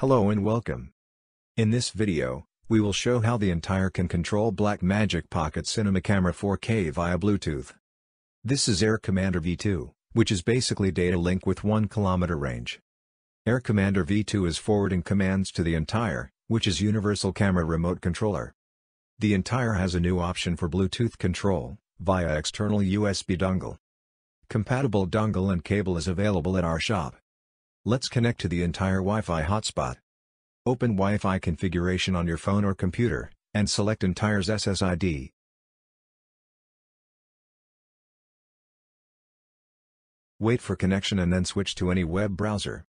Hello and welcome. In this video, we will show how the entire can control Blackmagic Pocket Cinema Camera 4K via Bluetooth. This is Air Commander V2, which is basically data link with 1 km range. Air Commander V2 is forwarding commands to the entire, which is universal camera remote controller. The entire has a new option for Bluetooth control, via external USB dongle. Compatible dongle and cable is available at our shop. Let's connect to the entire Wi-Fi hotspot. Open Wi-Fi configuration on your phone or computer, and select entire's SSID. Wait for connection and then switch to any web browser.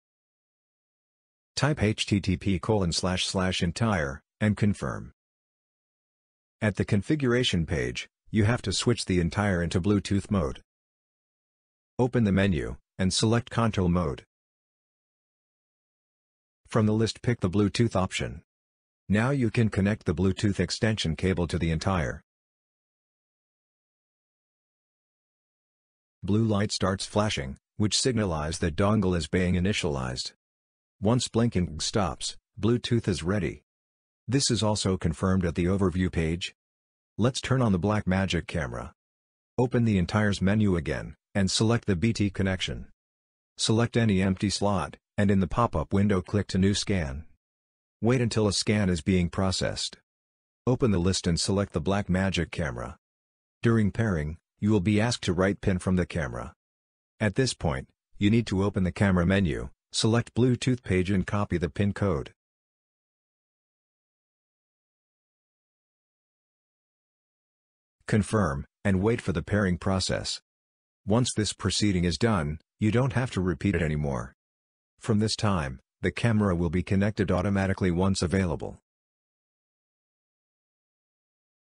Type http://entire, and confirm. At the configuration page, you have to switch the entire into Bluetooth mode. Open the menu, and select control mode. From the list pick the Bluetooth option. Now you can connect the Bluetooth extension cable to the entire. Blue light starts flashing, which signalizes that dongle is being initialized. Once blinking stops, Bluetooth is ready. This is also confirmed at the overview page. Let's turn on the Blackmagic camera. Open the entire's menu again, and select the BT connection. Select any empty slot, and in the pop-up window click to New Scan. Wait until a scan is being processed. Open the list and select the Blackmagic camera. During pairing, you will be asked to write PIN from the camera. At this point, you need to open the camera menu, select Bluetooth page and copy the PIN code. Confirm, and wait for the pairing process. Once this proceeding is done, you don't have to repeat it anymore. From this time, the camera will be connected automatically once available.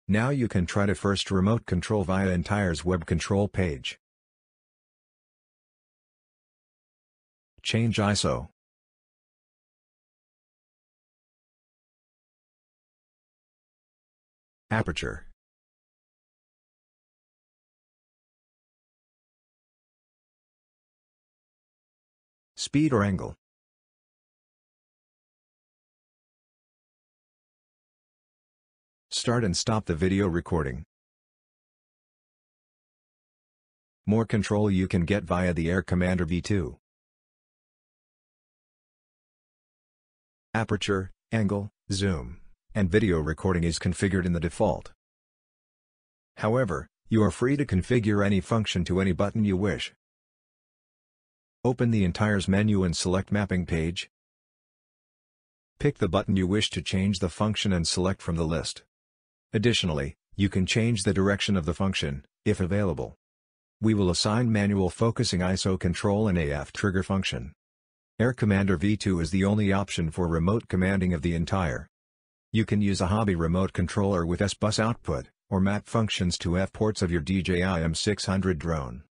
Now you can try to first remote control via entire's web control page. Change ISO. Aperture. Speed or angle. Start and stop the video recording. More control you can get via the Air Commander V2. Aperture, angle, zoom, and video recording is configured in the default. However, you are free to configure any function to any button you wish. Open the entire's menu and select Mapping page. Pick the button you wish to change the function and select from the list. Additionally, you can change the direction of the function, if available. We will assign manual focusing ISO control and AF trigger function. Air Commander V2 is the only option for remote commanding of the entire. You can use a hobby remote controller with S-bus output, or map functions to F ports of your DJI M600 drone.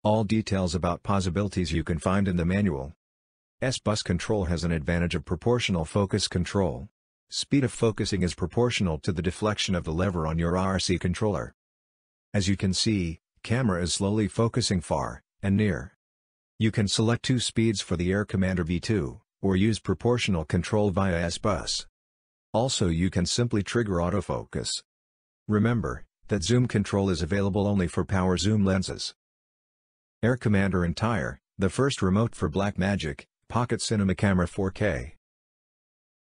All details about possibilities you can find in the manual. S-bus control has an advantage of proportional focus control. Speed of focusing is proportional to the deflection of the lever on your RC controller. As you can see, camera is slowly focusing far and near. You can select 2 speeds for the Air Commander V2, or use proportional control via S-bus. Also you can simply trigger autofocus. Remember that zoom control is available only for power zoom lenses. Air Commander entire, the first remote for Blackmagic Pocket Cinema Camera 4K.